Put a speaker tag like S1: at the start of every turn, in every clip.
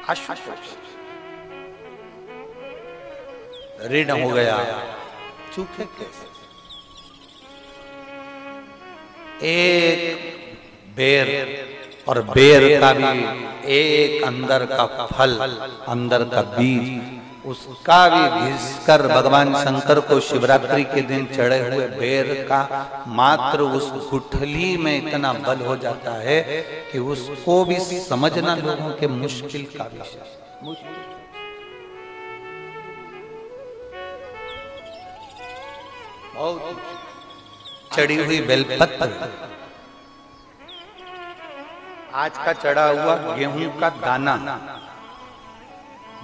S1: आशुतोष ऋण हो गया, चूके कैसे? एक बेर, और बेर का भी एक अंदर का फल, अंदर का बीज, उसका भी घिसकर भगवान शंकर को शिवरात्रि के दिन चढ़े हुए बेर का मात्र उस गुठली में इतना बल हो जाता है कि उसको भी समझना लोगों के मुश्किल का विषय। बहुत चढ़ी हुई बेलपत्र, आज का चढ़ा हुआ गेहूं का दाना,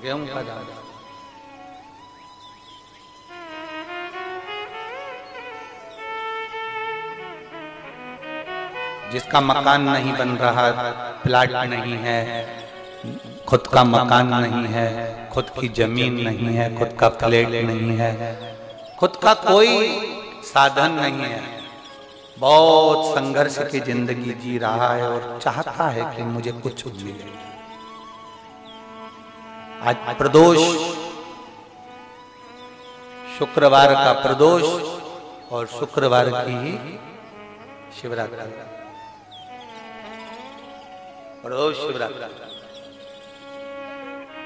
S1: गेहूं का दाना, जिसका मकान नहीं बन रहा, प्लाट नहीं है, खुद का मकान नहीं है, खुद की जमीन नहीं है, खुद का फ्लैट नहीं है, खुद का कोई साधन नहीं है, बहुत संघर्ष की जिंदगी जी रहा है और चाहता है कि मुझे कुछ मिले। आज प्रदोष, शुक्रवार का प्रदोष और शुक्रवार की ही शिवरात्रि, प्रदोष शिवरात्रि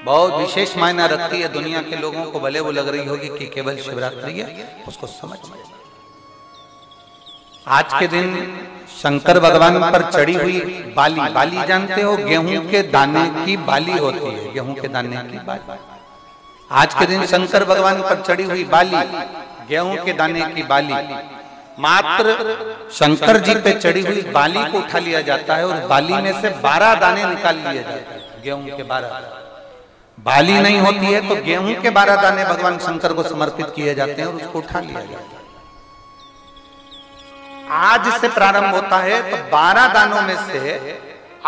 S1: बहुत विशेष मायना रखती है। दुनिया के लोगों को भले वो लग रही होगी कि केवल शिवरात्रि है, उसको समझ। आज के दिन शंकर भगवान पर चढ़ी हुई बाली, बाली जानते हो, गेहूं के दाने की बाली होती है, गेहूं के दाने की बाली। आज के दिन शंकर भगवान पर चढ़ी हुई बाली, गेहूं के दाने की बाली, मात्र शंकर जी पे चढ़ी हुई बाली को उठा लिया जाता है और बाली में से 12 दाने निकाल लिए जाते हैं। गेहूं के 12 बाली नहीं होती है तो गेहूं के 12 दाने भगवान शंकर को समर्पित किए जाते हैं और उसको उठा लिया जाता है। आज से प्रारंभ होता है तो 12 दानों में से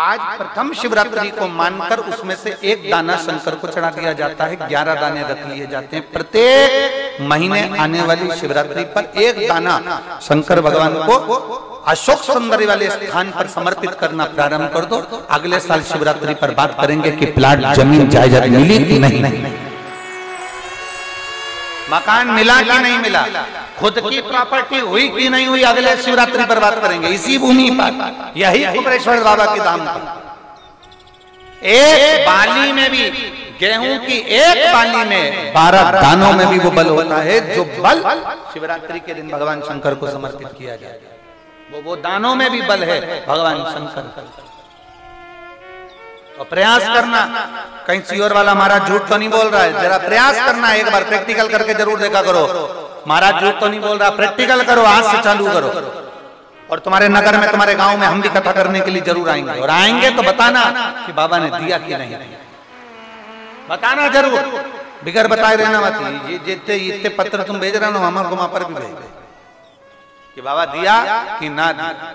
S1: आज प्रथम शिवरात्रि को मानकर उसमें से एक दाना शंकर को चढ़ा दिया जाता है, 11 दाने रख लिए जाते हैं। प्रत्येक महीने आने वाली शिवरात्रि पर एक दाना शंकर भगवान को अशोक सुंदरी वाले स्थान पर समर्पित करना प्रारंभ कर दो। अगले साल शिवरात्रि पर बात करेंगे कि प्लाट, जमीन, जायदाद मिली कि नहीं, मकान मिला कि नहीं मिला, खुद की प्रॉपर्टी हुई कि नहीं हुई, अगले शिवरात्रि पर बात करेंगे। इसी भूमि पर, यही कुबरेश्वर बाबा के धाम पर, एक बाली में भी, गेहूं की एक बाली में 12 दानों में भी वो बल होता है जो बल शिवरात्रि के दिन भगवान शंकर को समर्पित किया जाए। वो दानों में भी बल है भगवान शंकर। तो प्रयास करना, कहीं सियोर वाला महाराज झूठ तो नहीं बोल रहा है, जरा प्रयास करना, एक बार प्रैक्टिकल करके जरूर देखा करो। महाराज झूठ तो नहीं बोल रहा, प्रैक्टिकल करो, आज से चालू करो। और तुम्हारे नगर में, तुम्हारे गांव में हम भी कथा करने के लिए जरूर आएंगे, और आएंगे तो बताना कि बाबा ने दिया कि नहीं, बताना जरूर, बिगर बताए रहना मत। ये जितने पत्र तुम भेज रहे हो हमारे को वहां पर भी भेज कि बाबा दिया कि ना दिया।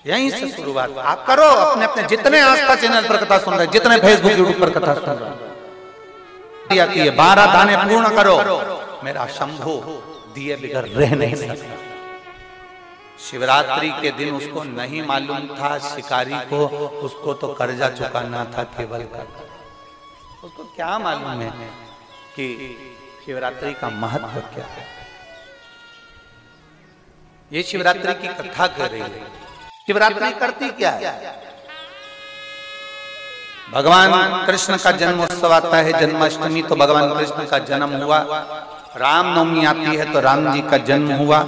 S1: यहीं से शुरुआत आप करो। अपने अपने जितने आस्था चैनल पर कथा सुन रहे, जितने फेसबुक यूट्यूब पर कथा सुन रहे, 12 दाने पूर्ण करो। मेरा शंभो दिए बिगर रह नहीं सकता। शिवरात्रि के दिन उसको नहीं मालूम था, शिकारी को, उसको तो कर्जा चुकाना था केवल का। उसको क्या मालूम है कि शिवरात्रि का महत्व क्या है। ये शिवरात्रि की कथा कर रही है। शिवरात्रि करती क्या है? भगवान कृष्ण का जन्मोत्सव आता है, जन्माष्टमी, तो भगवान कृष्ण का जन्म हुआ। रामनवमी आती है तो राम जी का जन्म हुआ।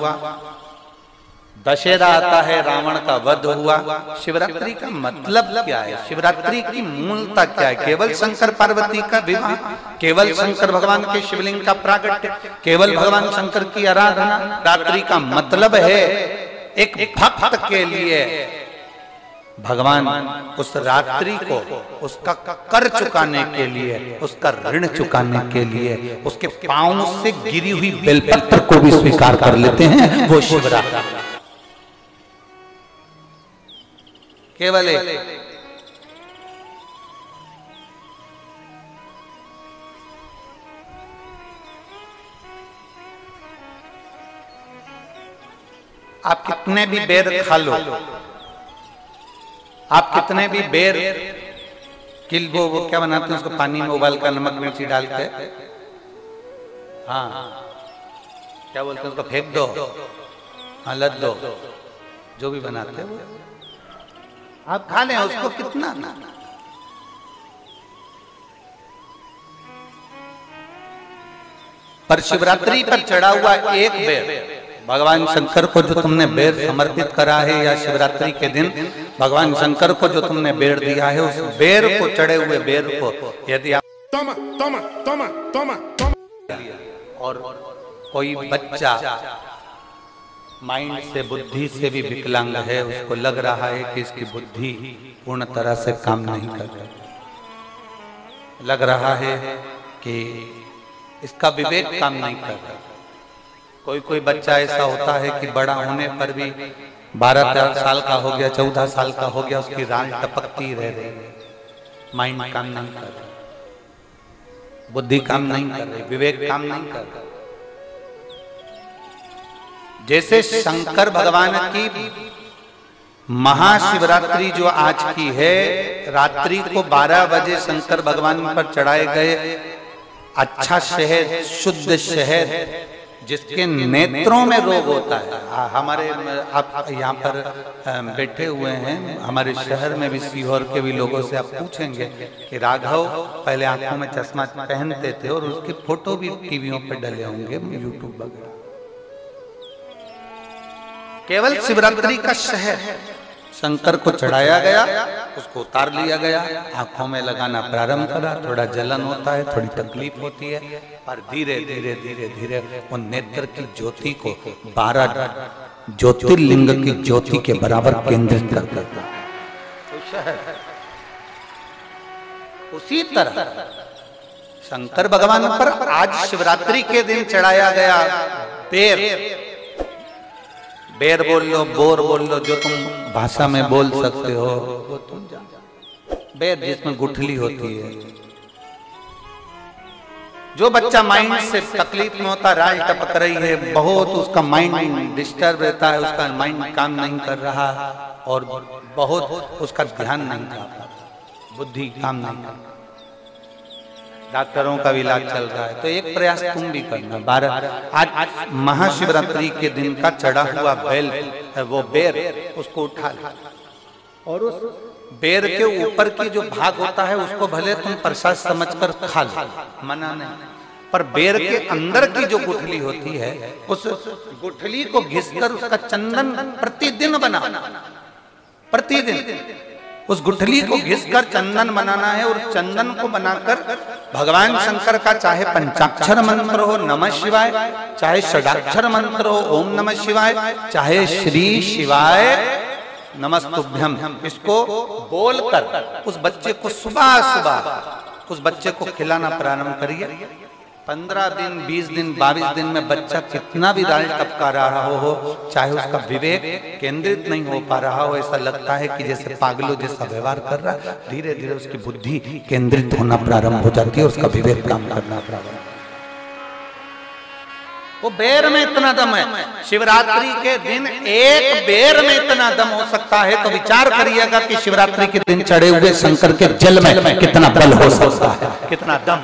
S1: दशहरा आता है, रावण का वध हुआ। शिवरात्रि का मतलब क्या है? शिवरात्रि की मूलता क्या है? केवल शंकर पार्वती का विवाह, केवल शंकर भगवान के शिवलिंग का प्राकट्य, केवल भगवान शंकर की आराधना। रात्रि का मतलब है एक भक्त के लिए भगवान उस रात्रि को उसका कर चुकाने के लिए, उसका ऋण चुकाने के लिए उसके पांव से गिरी हुई बेलपत्र को भी स्वीकार कर लेते हैं। वो शिवरात्रि केवल एक आप कितने भी बेर खा लो, आप कितने भी बेर किल्बो वो क्या बनाते हैं उसको पानी में उबाल कर नमक मिर्ची डाल के, हाँ क्या बोलते हैं उसको, फेंक दो, हाँ लद दो, जो भी बनाते हैं वो आप खा लें, उसको कितना ना। पर शिवरात्रि पर चढ़ा हुआ एक बेर भगवान शंकर को जो तुमने बेर समर्पित करा है, या शिवरात्रि के दिन भगवान शंकर को जो तुमने बेर दिया है, उस बेर को, चढ़े हुए बेर को यदि आप और कोई बच्चा माइंड से, बुद्धि से भी विकलांग है, उसको लग रहा है कि इसकी बुद्धि पूर्ण तरह से काम नहीं कर रही, लग रहा है कि इसका विवेक काम नहीं कर रहा, कोई बच्चा ऐसा होता है कि बड़ा होने पर भी 12-13 साल का हो गया, 14 साल का हो गया, उसकी राल टपकती रह रही है, माइंड काम नहीं कर रही, बुद्धि काम नहीं कर रही, विवेक काम नहीं कर रहा। जैसे शंकर भगवान की महाशिवरात्रि जो आज की है, रात्रि को 12 बजे शंकर भगवान पर चढ़ाए गए अच्छा शहद, शुद्ध शहद, जिसके नेत्रों में रोग होता है। हमारे आप यहाँ पर बैठे हुए हैं, हमारे शहर में भी, सीहोर के भी लोगों से आप पूछेंगे कि राघव पहले आंखों में चश्मा पहनते थे, और उसकी फोटो भी टीवियों पर डले होंगे, यूट्यूब वगैरह। केवल शिवरात्रि का शहद शंकर को चढ़ाया गया, उसको उतार लिया गया, आंखों में लगाना प्रारंभ करा, थोड़ा जलन होता है, थोड़ी तकलीफ होती है, पर धीरे धीरे धीरे धीरे वो नेत्र की ज्योति को 12 ज्योतिर्लिंग की ज्योति के बराबर केंद्रित कर देता है। उसी तरह शंकर भगवान पर आज शिवरात्रि के दिन चढ़ाया गया बेर, बेर बोल लो, बोर बोल लो, जो तुम भाषा में बोल सकते हो वो तुम जानो। बेर जिसमें गुठली होती है, जो बच्चा माइंड से तकलीफ में होता, राज टपक रही है बहुत, उसका माइंड डिस्टर्ब रहता है, उसका माइंड काम नहीं कर रहा, और बहुत उसका ध्यान नहीं कर रहा, बुद्धि काम नहीं कर, डॉक्टरों का भी इलाज चल रहा है, तो एक प्रयास तुम भी करना। 12 आज महाशिवरात्रि के दिन का चढ़ा हुआ बेल, वो बेर, उसको उठा लो, और उस बेर के ऊपर की जो भाग होता है उसको भले तुम प्रसाद समझकर खा लो, मना नहीं, पर बेर के अंदर की जो गुठली होती है, उस गुठली को घिसकर उसका चंदन प्रतिदिन बनाना, प्रतिदिन उस गुठली को घिसकर चंदन बनाना है, और चंदन को बनाकर भगवान शंकर का चाहे पंचाक्षर मंत्र हो नमः शिवाय, चाहे षडाक्षर मंत्र हो ओम नमः शिवाय, चाहे श्री शिवाय नमस्तुभ्यम, इसको बोलकर उस बच्चे को सुबह सुबह उस बच्चे को खिलाना प्रारंभ करिए। 15 दिन, 20 दिन, 22 दिन में बच्चा कितना भी राल टपका रहा हो, चाहे उसका विवेक केंद्रित नहीं हो पा रहा हो, ऐसा लगता है कि जैसे पागलों जैसा व्यवहार कर रहा, धीरे धीरे उसकी बुद्धि केंद्रित होना प्रारंभ हो जाती है, उसका विवेक काम करना प्रारंभ। वो बेर में इतना दम है, शिवरात्रि के दिन एक बेर में इतना दम हो सकता है, तो विचार करिएगा कि शिवरात्रि के दिन चढ़े हुए शंकर के जल में कितना बल हो सकता है, कितना दम।